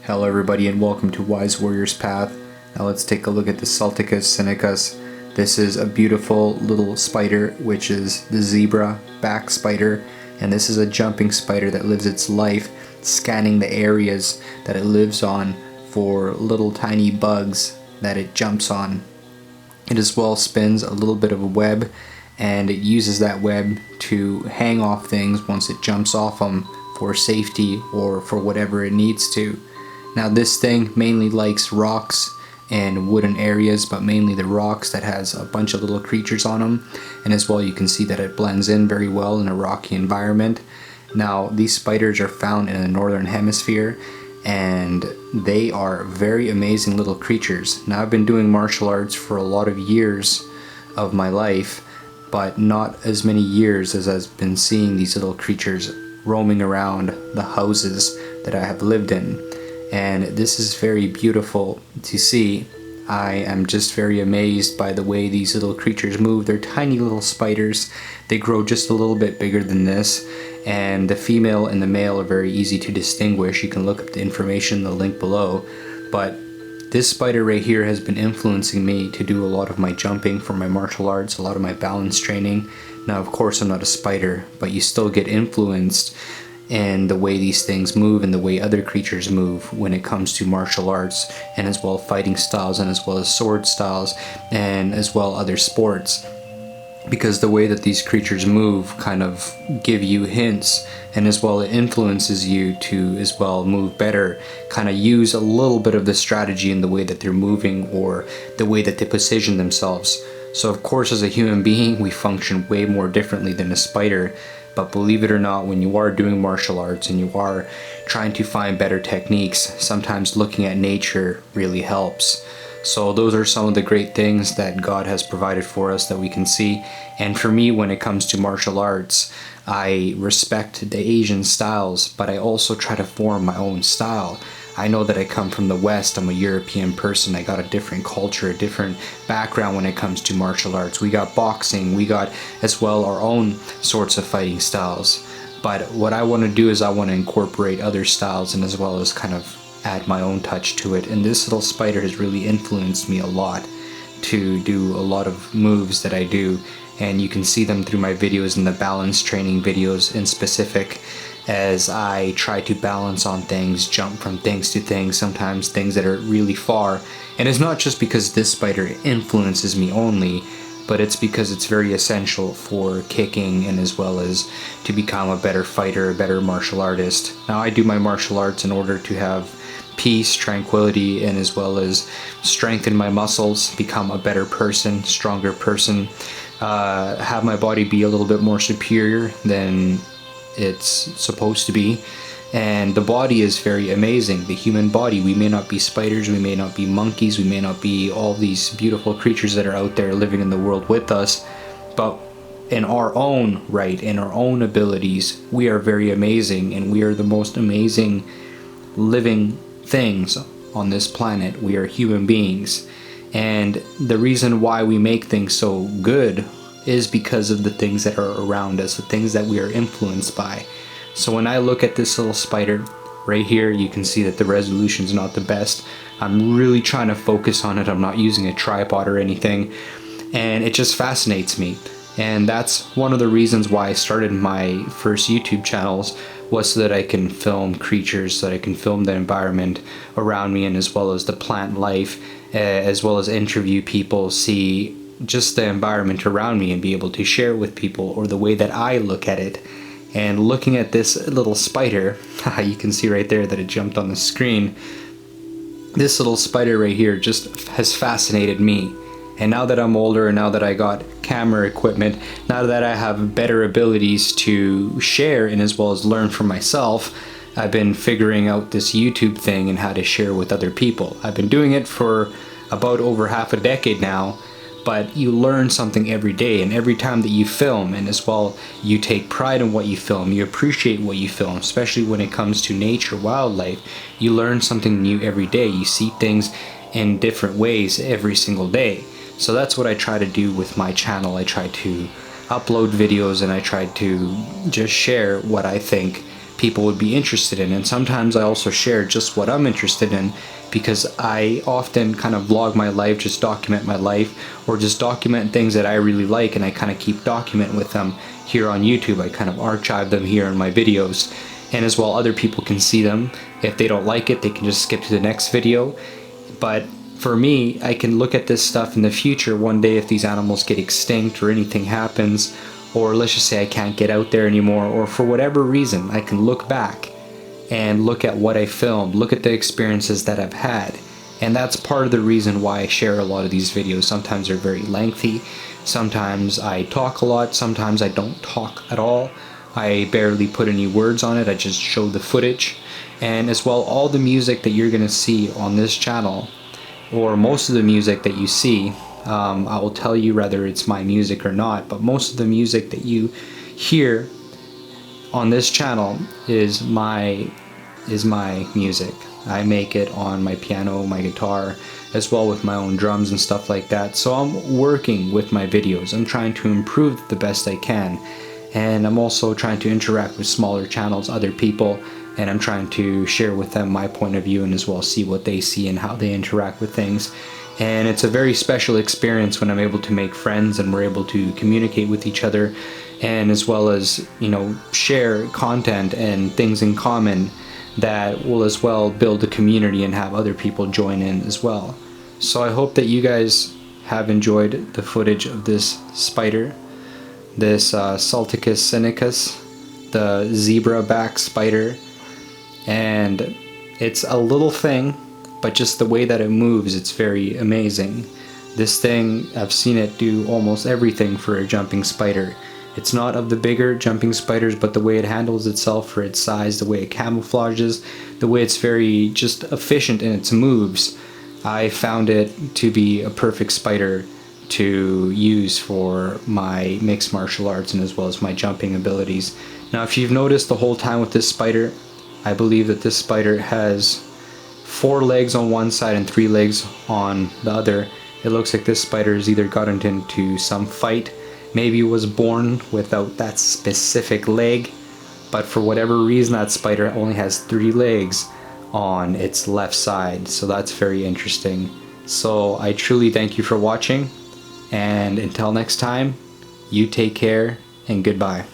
Hello everybody and welcome to Wise Warrior's Path. Now let's take a look at the Salticus Scenicus. This is a beautiful little spider, which is the zebra back spider, and this is a jumping spider that lives its life scanning the areas that it lives on for little tiny bugs that it jumps on. It as well spins a little bit of a web, and it uses that web to hang off things once it jumps off them for safety or for whatever it needs to. Now this thing mainly likes rocks and wooden areas, but mainly the rocks that has a bunch of little creatures on them, and as well you can see that it blends in very well in a rocky environment. Now these spiders are found in the northern hemisphere, and they are very amazing little creatures. Now I've been doing martial arts for a lot of years of my life, but not as many years as I've been seeing these little creatures roaming around the houses that I have lived in. And this is very beautiful to see. I am just very amazed by the way these little creatures move. They're tiny little spiders. They grow just a little bit bigger than this, and the female and the male are very easy to distinguish. You can look up the information in the link below, but this spider right here has been influencing me to do a lot of my jumping for my martial arts, a lot of my balance training. Now of course I'm not a spider, but you still get influenced and the way these things move and the way other creatures move when it comes to martial arts, and as well fighting styles, and as well as sword styles, and as well other sports, because the way that these creatures move kind of give you hints, and as well it influences you to as well move better, kind of use a little bit of the strategy in the way that they're moving or the way that they position themselves. So of course as a human being we function way more differently than a spider. But believe it or not, when you are doing martial arts and you are trying to find better techniques, sometimes looking at nature really helps. So those are some of the great things that God has provided for us that we can see. And for me, when it comes to martial arts, I respect the Asian styles, but I also try to form my own style. I know that I come from the West, I'm a European person, I got a different culture, a different background when it comes to martial arts. We got boxing, we got as well our own sorts of fighting styles. But what I want to do is I want to incorporate other styles and as well as kind of add my own touch to it. And this little spider has really influenced me a lot to do a lot of moves that I do. And you can see them through my videos and the balance training videos in specific, as I try to balance on things, jump from things to things, sometimes things that are really far. And it's not just because this spider influences me only, but it's because it's very essential for kicking and as well as to become a better fighter, a better martial artist. Now I do my martial arts in order to have peace, tranquility, and as well as strengthen my muscles, become a better person, stronger person, have my body be a little bit more superior than it's supposed to be. And the body is very amazing. The human body, we may not be spiders, we may not be monkeys, we may not be all these beautiful creatures that are out there living in the world with us, but in our own right, in our own abilities, we are very amazing, and we are the most amazing living things on this planet. We are human beings, and the reason why we make things so good is because of the things that are around us, the things that we are influenced by. So when I look at this little spider right here, you can see that the resolution is not the best. I'm really trying to focus on it. I'm not using a tripod or anything, and it just fascinates me. And that's one of the reasons why I started my first YouTube channels, was so that I can film creatures, so that I can film the environment around me, and as well as the plant life, as well as interview people, see just the environment around me and be able to share it with people, or the way that I look at it. And looking at this little spider, you can see right there that it jumped on the screen. This little spider right here just has fascinated me. And now that I'm older, and now that I got camera equipment, now that I have better abilities to share and as well as learn from myself, I've been figuring out this YouTube thing and how to share with other people. I've been doing it for about over half a decade now, but you learn something every day, and every time that you film, and as well you take pride in what you film, you appreciate what you film, especially when it comes to nature, wildlife, you learn something new every day. You see things in different ways every single day. So that's what I try to do with my channel. I try to upload videos, and I try to just share what I think people would be interested in. And sometimes I also share just what I'm interested in, because I often kind of vlog my life, just document my life, or just document things that I really like, and I kind of keep documenting with them here on YouTube. I kind of archive them here in my videos, and as well other people can see them. If they don't like it, they can just skip to the next video. But for me, I can look at this stuff in the future one day if these animals get extinct or anything happens, or let's just say I can't get out there anymore, or for whatever reason, I can look back and look at what I filmed, look at the experiences that I've had. And that's part of the reason why I share a lot of these videos. Sometimes they're very lengthy, sometimes I talk a lot, sometimes I don't talk at all. I barely put any words on it, I just show the footage. And as well, all the music that you're gonna see on this channel, or most of the music that you see, I will tell you whether it's my music or not, but most of the music that you hear on this channel is my music. I make it on my piano, my guitar, as well with my own drums and stuff like that. So I'm working with my videos. I'm trying to improve the best I can. And I'm also trying to interact with smaller channels, other people, and I'm trying to share with them my point of view and as well see what they see and how they interact with things. And it's a very special experience when I'm able to make friends and we're able to communicate with each other, and as well as, you know, share content and things in common that will as well build a community and have other people join in as well. So I hope that you guys have enjoyed the footage of this spider, this Salticus scenicus, the zebra back spider. And it's a little thing, but just the way that it moves, it's very amazing. This thing, I've seen it do almost everything for a jumping spider. It's not of the bigger jumping spiders, but the way it handles itself for its size, the way it camouflages, the way it's very just efficient in its moves, I found it to be a perfect spider to use for my mixed martial arts and as well as my jumping abilities. Now, if you've noticed the whole time with this spider, I believe that this spider has 4 legs on one side and 3 legs on the other. It looks like this spider has either gotten into some fight, maybe was born without that specific leg, but for whatever reason that spider only has 3 legs on its left side. So that's very interesting. So I truly thank you for watching, and until next time, you take care and goodbye.